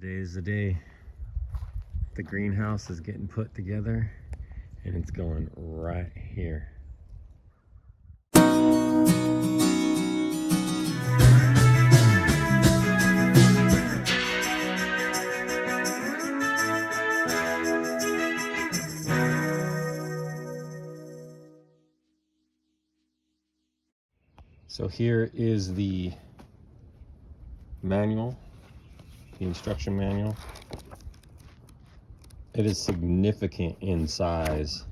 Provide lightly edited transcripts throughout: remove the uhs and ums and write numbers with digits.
Today is the day the greenhouse is getting put together, and it's going right here. So here is the manual, the instruction manual. It is significant in size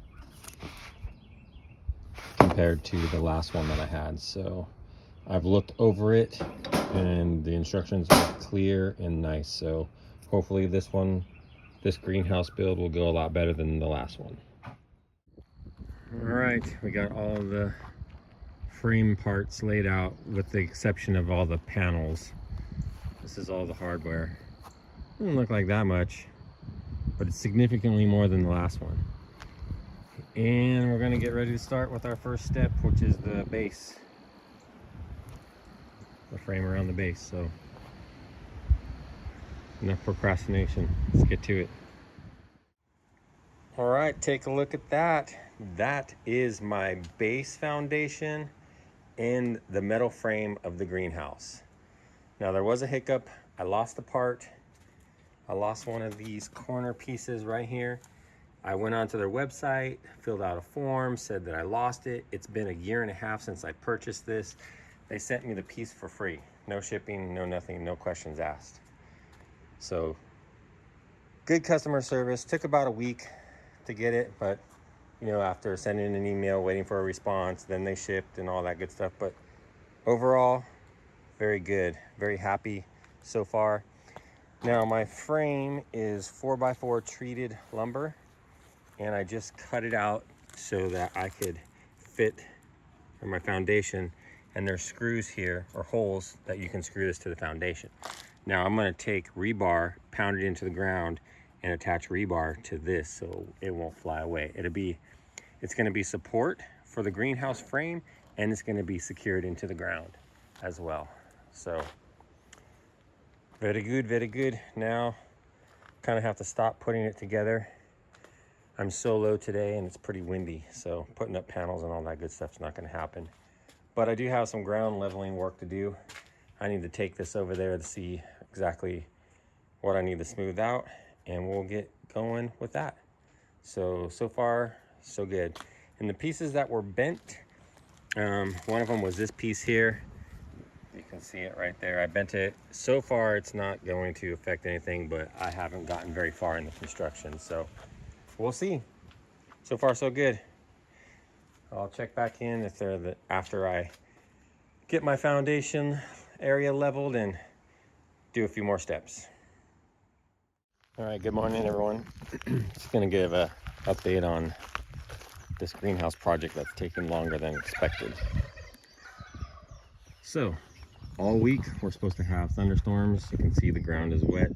compared to the last one that I had. So I've looked over it and the instructions are clear and nice. So hopefully this greenhouse build will go a lot better than the last one. All right, we got all of the frame parts laid out with the exception of all the panels. This is all the hardware. Doesn't look like that much, but it's significantly more than the last one. And we're going to get ready to start with our first step, which is the base, the frame around the base. So enough procrastination, let's get to it. All right, take a look at that. That is my base foundation and the metal frame of the greenhouse. Now there was a hiccup. I lost the part. I lost one of these corner pieces right here. I went onto their website, filled out a form, said that I lost it. It's been a year and a half since I purchased this. They sent me the piece for free. No shipping, no nothing, no questions asked. So good customer service. Took about a week to get it, but you know, after sending an email, waiting for a response, then they shipped and all that good stuff. But overall, very good, very happy so far. Now my frame is 4x4 treated lumber, and I just cut it out so that I could fit for my foundation, and there's screws here, or holes, that you can screw this to the foundation. Now I'm going to take rebar, pound it into the ground, and attach rebar to this so it won't fly away. It's going to be support for the greenhouse frame, and it's going to be secured into the ground as well. So very good, very good. Now kind of have to stop putting it together. I'm solo today and it's pretty windy, so putting up panels and all that good stuff's not going to happen. But I do have some ground leveling work to do. I need to take this over there to see exactly what I need to smooth out, and we'll get going with that. So far so good. And the pieces that were bent, one of them was this piece here. You can see it right there. I bent it. So far it's not going to affect anything, but I haven't gotten very far in the construction, so we'll see. So far so good. I'll check back in if they're after I get my foundation area leveled and do a few more steps. All right, good morning everyone. Just gonna give a update on this greenhouse project that's taking longer than expected. So all week we're supposed to have thunderstorms. You can see the ground is wet.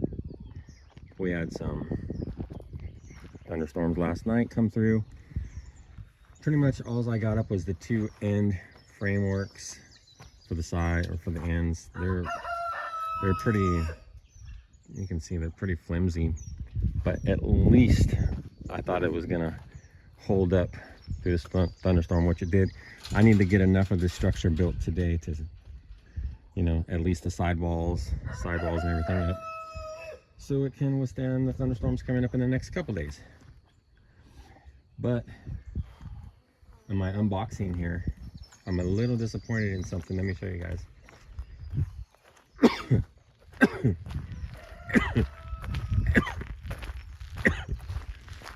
We had some thunderstorms last night come through. Pretty much all I got up was the two end frameworks for the side, or for the ends. They're pretty, you can see they're pretty flimsy, but at least I thought it was gonna hold up through this thunderstorm, which it did. I need to get enough of this structure built today to, you know, at least the sidewalls and everything up, so it can withstand the thunderstorms coming up in the next couple days. But in my unboxing here, I'm a little disappointed in something. Let me show you guys.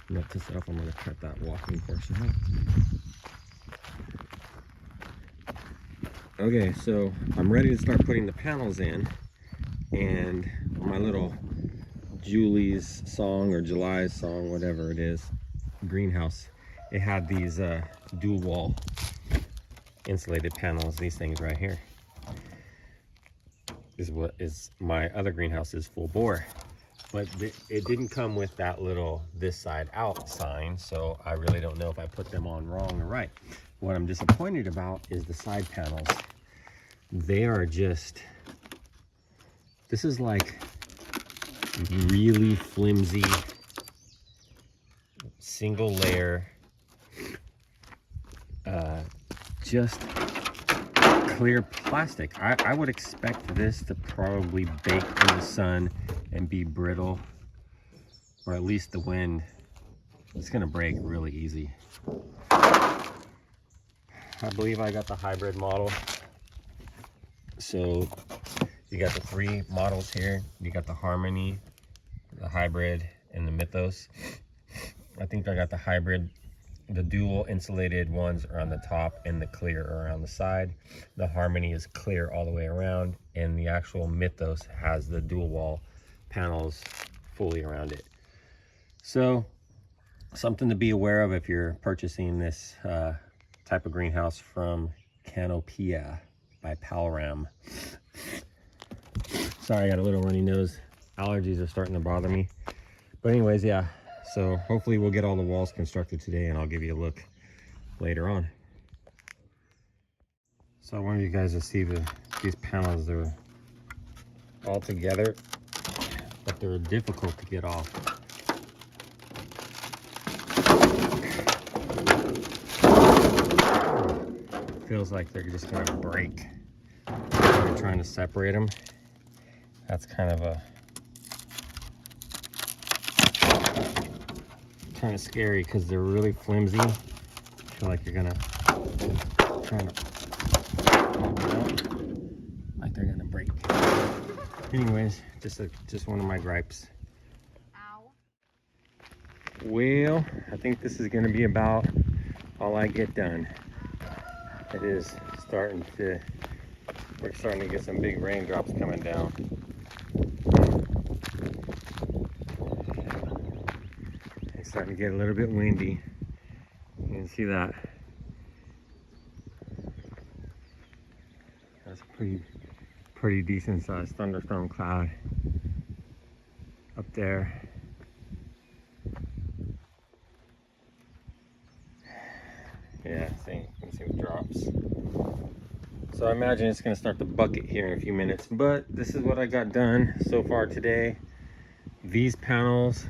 Note to self, I'm going to cut that walking portion out. Okay, so I'm ready to start putting the panels in, and my little Julie's song or July's song, whatever it is, greenhouse, it had these dual wall insulated panels, these things right here. This is what is my other greenhouse is full bore, but it didn't come with that little this side out sign, so I really don't know if I put them on wrong or right. What I'm disappointed about is the side panels. They are just, this is like really flimsy single layer, just clear plastic. I would expect this to probably bake in the sun and be brittle, or at least the wind. It's gonna break really easy. I believe I got the hybrid model. So you got the 3 models here. You got the Harmony, the hybrid, and the Mythos. I think I got the hybrid. The dual insulated ones are on the top and the clear are on the side. The Harmony is clear all the way around, and the actual Mythos has the dual wall panels fully around it. So something to be aware of if you're purchasing this type of greenhouse from Canopia by Palram. Sorry, I got a little runny nose. Allergies are starting to bother me. But anyways, yeah. So hopefully we'll get all the walls constructed today, and I'll give you a look later on. So I wanted you guys to see these panels. They're all together, but they're difficult to get off. Feels like they're just gonna break. I'm trying to separate them. That's kind of scary because they're really flimsy. I feel like you're gonna try to pull it out, like they're gonna break. Anyways, just one of my gripes. Ow. Well, I think this is gonna be about all I get done. It is starting to, we're starting to get some big raindrops coming down. It's starting to get a little bit windy. You can see that. That's a pretty decent sized thunderstorm cloud up there. Yeah, see, you can see the drops. So I imagine it's gonna start to bucket here in a few minutes, but this is what I got done so far today. These panels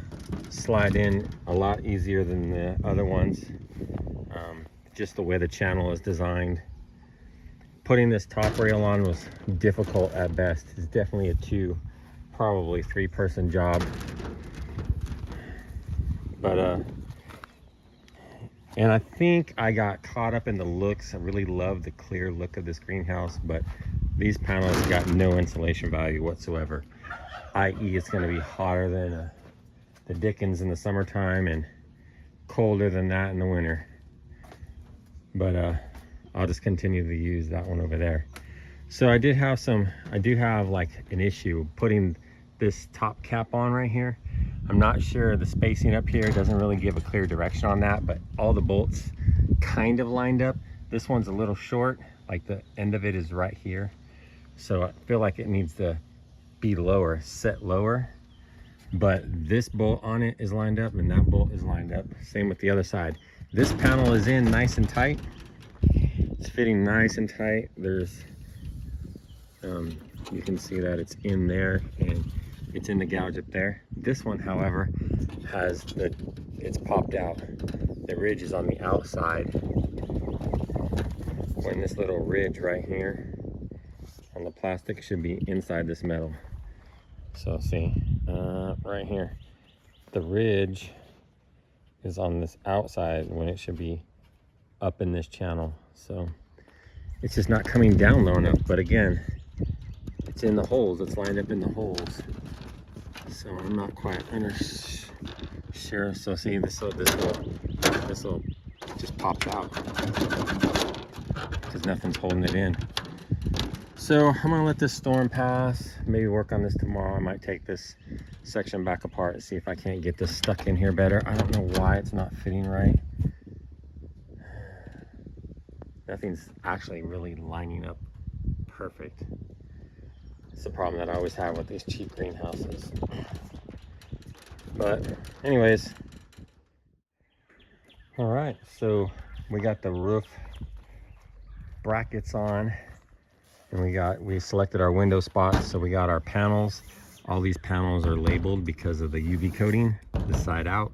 slide in a lot easier than the other ones. Just the way the channel is designed. Putting this top rail on was difficult at best. It's definitely a 2, probably 3-person job. But and I think I got caught up in the looks. I really love the clear look of this greenhouse, but these panels got no insulation value whatsoever. i.e. it's going to be hotter than the dickens in the summertime and colder than that in the winter. But I'll just continue to use that one over there. So I do have like an issue putting this top cap on right here. I'm not sure, the spacing up here doesn't really give a clear direction on that, but all the bolts kind of lined up. This one's a little short, like the end of it is right here. So I feel like it needs to be lower, set lower. But this bolt on it is lined up and that bolt is lined up. Same with the other side. This panel is in nice and tight. It's fitting nice and tight. There's, you can see that it's in there and it's in the gouge up there. This one, however, has it's popped out. The ridge is on the outside. When this little ridge right here on the plastic should be inside this metal. So see, right here, the ridge is on this outside when it should be up in this channel. So it's just not coming down low enough. But again, it's in the holes. It's lined up in the holes. So I'm not quite sure. So see, this will just pop out because nothing's holding it in. So I'm gonna let this storm pass, maybe work on this tomorrow. I might take this section back apart and see if I can't get this stuck in here better. I don't know why it's not fitting right. Nothing's actually really lining up perfect. It's the problem that I always have with these cheap greenhouses. But anyways, all right, so we got the roof brackets on, and we selected our window spots. So we got our panels All these panels are labeled because of the UV coating, this side out.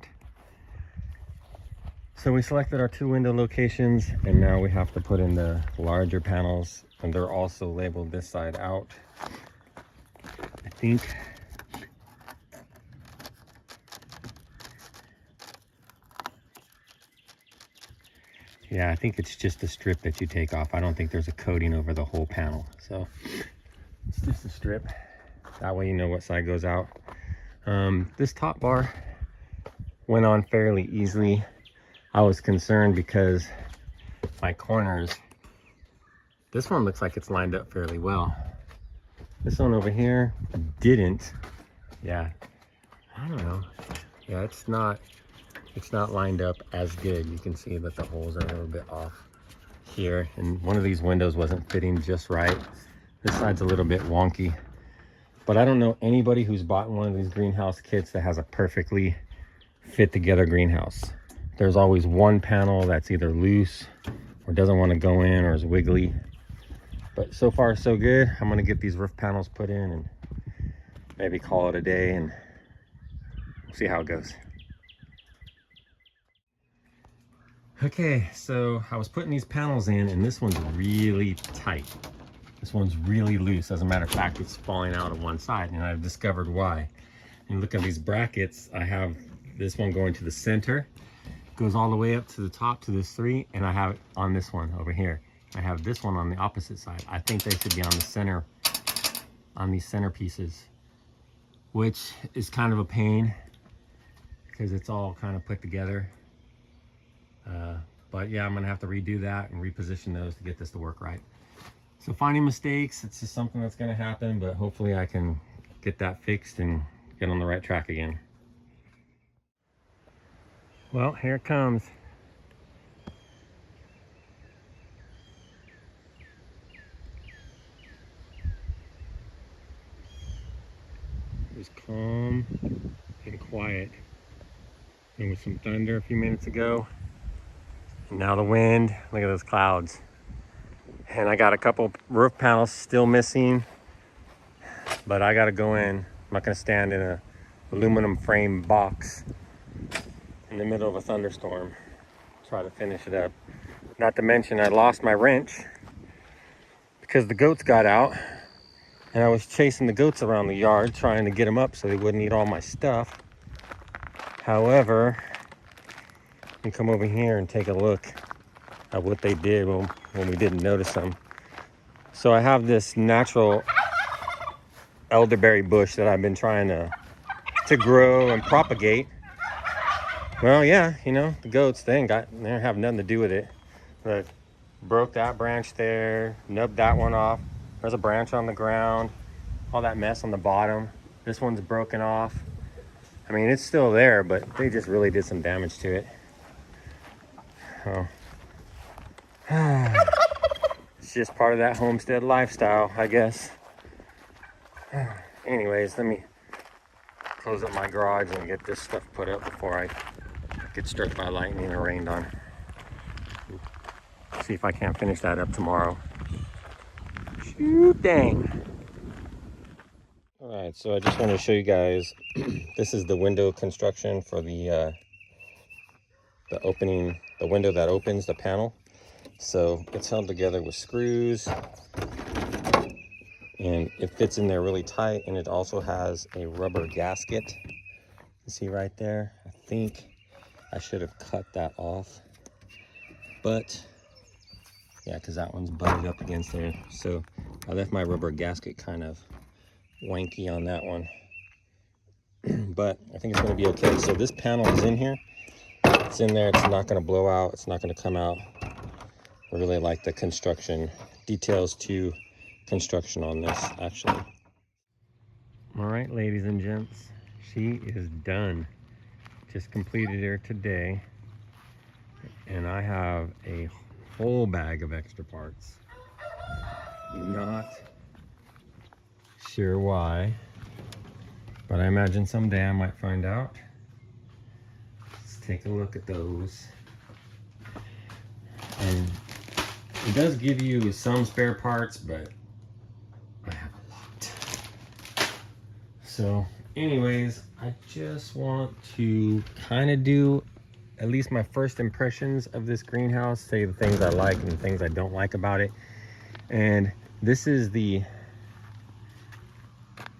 So we selected our 2 window locations, and now we have to put in the larger panels, and they're also labeled this side out. I think yeah, I think it's just a strip that you take off. I don't think there's a coating over the whole panel. So it's just a strip. That way you know what side goes out. This top bar went on fairly easily. I was concerned because my corners, this one looks like it's lined up fairly well. This one over here didn't. Yeah, I don't know. Yeah, it's not lined up as good. You can see that the holes are a little bit off here, and one of these windows wasn't fitting just right. This side's a little bit wonky, but I don't know anybody who's bought one of these greenhouse kits that has a perfectly fit together greenhouse. There's always one panel that's either loose or doesn't want to go in or is wiggly. But so far so good. I'm gonna get these roof panels put in and maybe call it a day and see how it goes. Okay, so I was putting these panels in, and this one's really tight. This one's really loose. As a matter of fact, it's falling out of one side, and I've discovered why. And look at these brackets. I have this one going to the center, goes all the way up to the top to this 3, and I have it on this one over here. I have this one on the opposite side. I think they should be on the center, on these center pieces, which is kind of a pain because it's all kind of put together. But yeah, I'm gonna have to redo that and reposition those to get this to work right. So finding mistakes, it's just something that's gonna happen, but hopefully I can get that fixed and get on the right track again. Well, here it comes. It was calm and quiet. There was some thunder a few minutes ago. And now the wind, look at those clouds. And I got a couple roof panels still missing, but I gotta go in. I'm not gonna stand in a aluminum frame box in the middle of a thunderstorm. Try to finish it up. Not to mention I lost my wrench because the goats got out, and I was chasing the goats around the yard trying to get them up so they wouldn't eat all my stuff. However, you come over here and take a look at what they did when we didn't notice them. So I have this natural elderberry bush that I've been trying to grow and propagate. Well, yeah, you know, the goats, they don't have nothing to do with it. But broke that branch there, nubbed that one off. There's a branch on the ground, all that mess on the bottom. This one's broken off. I mean, it's still there, but they just really did some damage to it. Oh. It's just part of that homestead lifestyle, I guess. Anyways, let me close up my garage and get this stuff put up before I get struck by lightning or rained on. See if I can't finish that up tomorrow. Shoot, dang. All right, so I just want to show you guys, this is the window construction for the opening, the window that opens the panel. So it's held together with screws, and it fits in there really tight, and it also has a rubber gasket. You see right there? I think I should have cut that off, but yeah, because that one's butted up against there. So I left my rubber gasket kind of wanky on that one, but I think it's going to be okay. So this panel is in here. It's in there. It's not going to blow out. It's not going to come out. I really like the construction details to construction on this, actually. All right, ladies and gents, she is done. Just completed her today, and I have a whole bag of extra parts. Not sure why, but I imagine someday I might find out. Let's take a look at those. And it does give you some spare parts, but I have a lot. So anyways, I just want to kind of do at least my first impressions of this greenhouse, say the things I like and the things I don't like about it. And this is the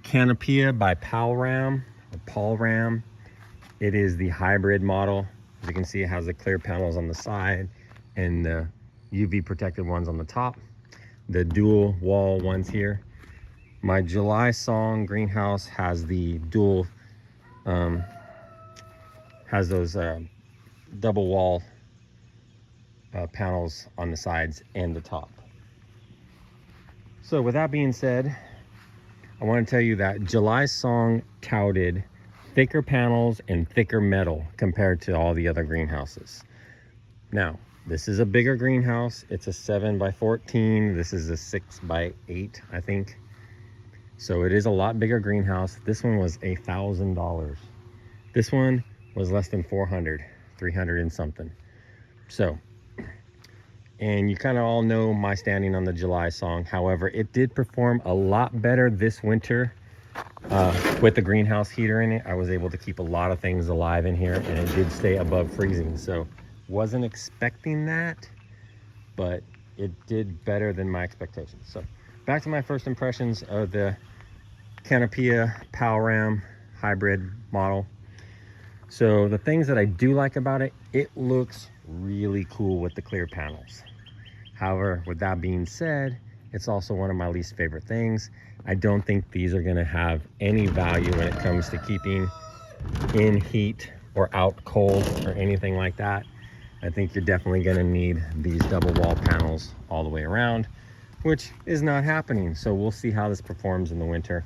Canopia by Palram, or Palram. It is the hybrid model. As you can see, it has the clear panels on the side and the UV protected ones on the top, the dual wall ones here. My July Song greenhouse has the dual, has those double wall panels on the sides and the top. So with that being said, I want to tell you that July Song touted thicker panels and thicker metal compared to all the other greenhouses. Now, this is a bigger greenhouse. It's a 7x14. This is a 6x8, I think. So it is a lot bigger greenhouse. This one was $1,000. This one was less than 400, 300 and something. So, and you kind of all know my standing on the July Song. However, it did perform a lot better this winter with the greenhouse heater in it. I was able to keep a lot of things alive in here, and it did stay above freezing. So wasn't expecting that, but it did better than my expectations. So back to my first impressions of the Canopia Palram hybrid model. So the things that I do like about it, it looks really cool with the clear panels. However, with that being said, it's also one of my least favorite things. I don't think these are going to have any value when it comes to keeping in heat or out cold or anything like that. I think you're definitely going to need these double wall panels all the way around, which is not happening. So we'll see how this performs in the winter.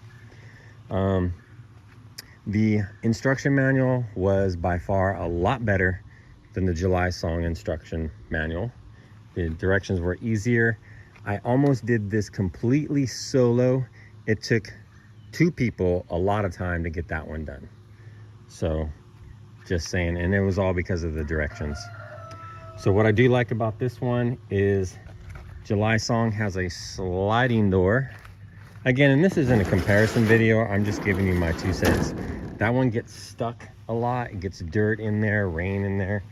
The instruction manual was by far a lot better than the July Song instruction manual. The directions were easier. I almost did this completely solo. It took 2 people a lot of time to get that one done. So just saying, and it was all because of the directions. So what I do like about this one is July Song has a sliding door. Again, and this isn't a comparison video, I'm just giving you my 2 cents. That one gets stuck a lot. It gets dirt in there, rain in there.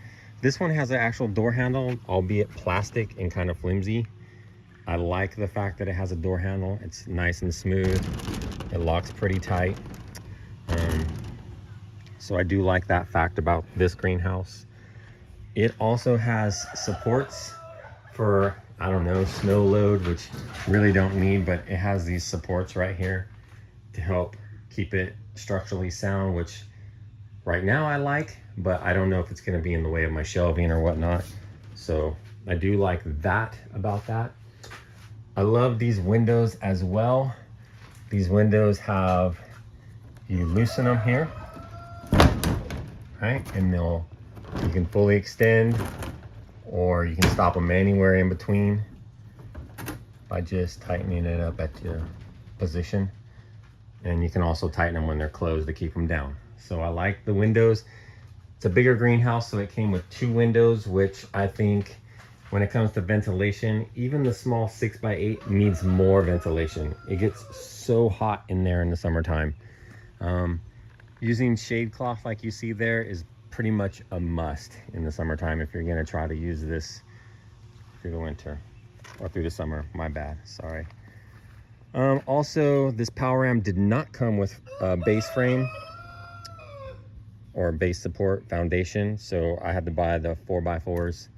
This one has an actual door handle, albeit plastic and kind of flimsy. I like the fact that it has a door handle. It's nice and smooth. It locks pretty tight. So I do like that fact about this greenhouse. It also has supports for, I don't know, snow load, which really don't need, but it has these supports right here to help keep it structurally sound, which right now I like, but I don't know if it's going to be in the way of my shelving or whatnot. So I do like that about that. I love these windows as well. These windows have, you loosen them here, right? And you can fully extend, or you can stop them anywhere in between by just tightening it up at your position. And you can also tighten them when they're closed to keep them down. So I like the windows. It's a bigger greenhouse, so it came with 2 windows, which I think when it comes to ventilation, even the small 6x8 needs more ventilation. It gets so hot in there in the summertime. Using shade cloth like you see there is pretty much a must in the summertime if you're gonna try to use this through the winter, or through the summer, my bad, sorry. Also, this Palram did not come with a base frame or base support foundation, so I had to buy the 4x4s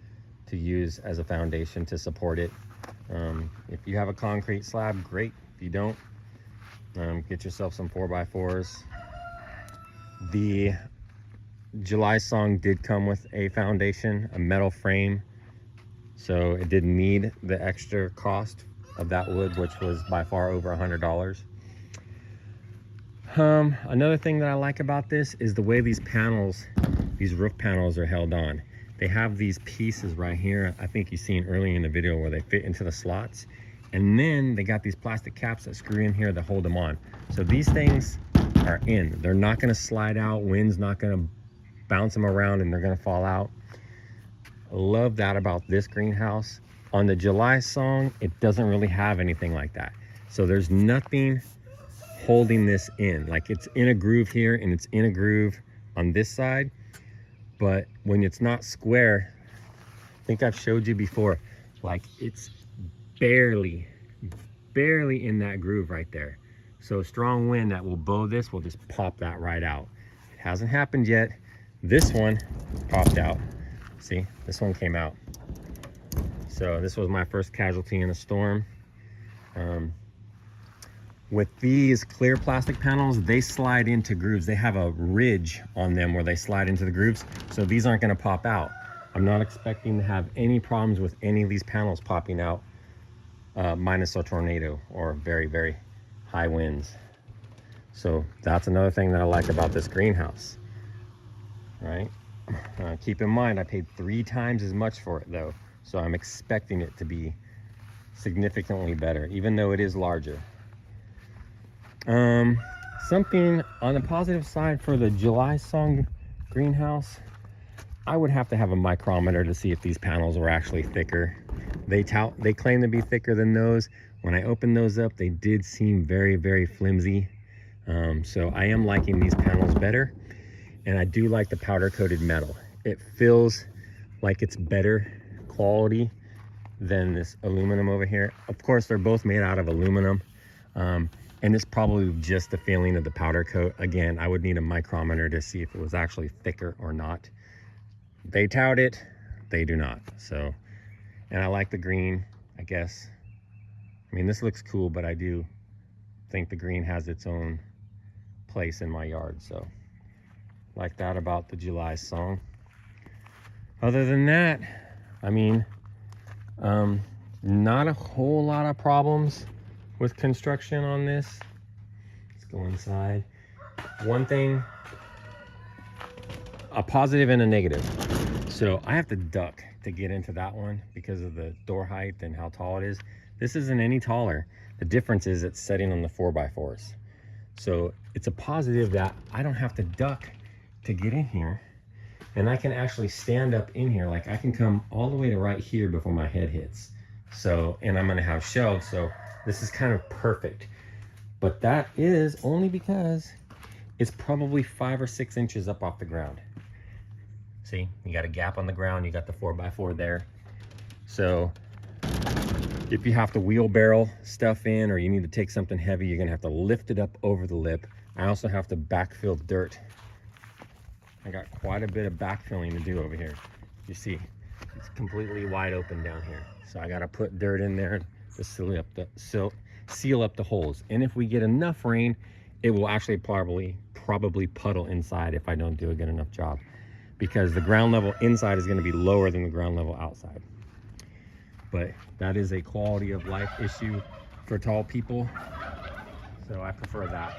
to use as a foundation to support it. If you have a concrete slab, great. If you don't, get yourself some 4x4s. The July Song did come with a foundation, a metal frame, so it didn't need the extra cost of that wood, which was by far over $100. Another thing that I like about this is the way these panels, these roof panels, are held on. They have these pieces right here, I think you've seen earlier in the video, where they fit into the slots, and then they got these plastic caps that screw in here that hold them on. So these things are in. They're not going to slide out. Wind's not going to bounce them around and they're going to fall out. I love that about this greenhouse. On the July Song, it doesn't really have anything like that. So there's nothing holding this in. Like it's in a groove here and it's in a groove on this side. But when it's not square, I think I've showed you before, like it's barely in that groove right there. So a strong wind that will bow this will just pop that right out. It hasn't happened yet. This one popped out. See, this one came out. So this was my first casualty in a storm. With these clear plastic panels, they slide into grooves. They have a ridge on them where they slide into the grooves. So these aren't gonna pop out. I'm not expecting to have any problems with any of these panels popping out, minus a tornado or very, very high winds. So that's another thing that I like about this greenhouse, right? Keep in mind, I paid 3 times as much for it though. So I'm expecting it to be significantly better, even though it is larger. Something on the positive side for the July Song greenhouse, I would have to have a micrometer to see if these panels were actually thicker. They claim to be thicker than those. When I opened those up, they did seem very, very flimsy. So I am liking these panels better. And I do like the powder coated metal. It feels like it's better quality than this aluminum over here. Of course, they're both made out of aluminum. And it's probably just the feeling of the powder coat. Again, I would need a micrometer to see if it was actually thicker or not. They tout it, they do not. So, and I like the green, I guess. I mean, this looks cool, but I do think the green has its own place in my yard. So, like that about the July Song. Other than that, I mean, not a whole lot of problems with construction on this. Let's go inside. One thing, a positive and a negative. So I have to duck to get into that one because of the door height and how tall it is. This isn't any taller. The difference is it's setting on the 4x4s. So it's a positive that I don't have to duck to get in here. And I can actually stand up in here. Like I can come all the way to right here before my head hits. So, and I'm gonna have shelves. So this is kind of perfect. But that is only because it's probably 5 or 6 inches up off the ground. See, you got a gap on the ground, you got the 4x4 there. So if you have to wheelbarrow stuff in or you need to take something heavy, you're gonna have to lift it up over the lip. I also have to backfill dirt. I got quite a bit of backfilling to do over here. You see, it's completely wide open down here. So I gotta put dirt in there to seal up the holes. And if we get enough rain, it will actually probably puddle inside if I don't do a good enough job, because the ground level inside is going to be lower than the ground level outside. But that is a quality of life issue for tall people, so I prefer that.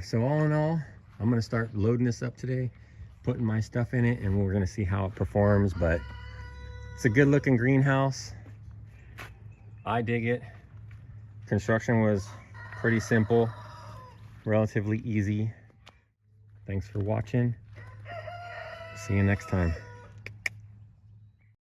So all in all, I'm going to start loading this up today, putting my stuff in it, and we're going to see how it performs. But it's a good looking greenhouse. I dig it. Construction was pretty simple, relatively easy. Thanks for watching. See you next time.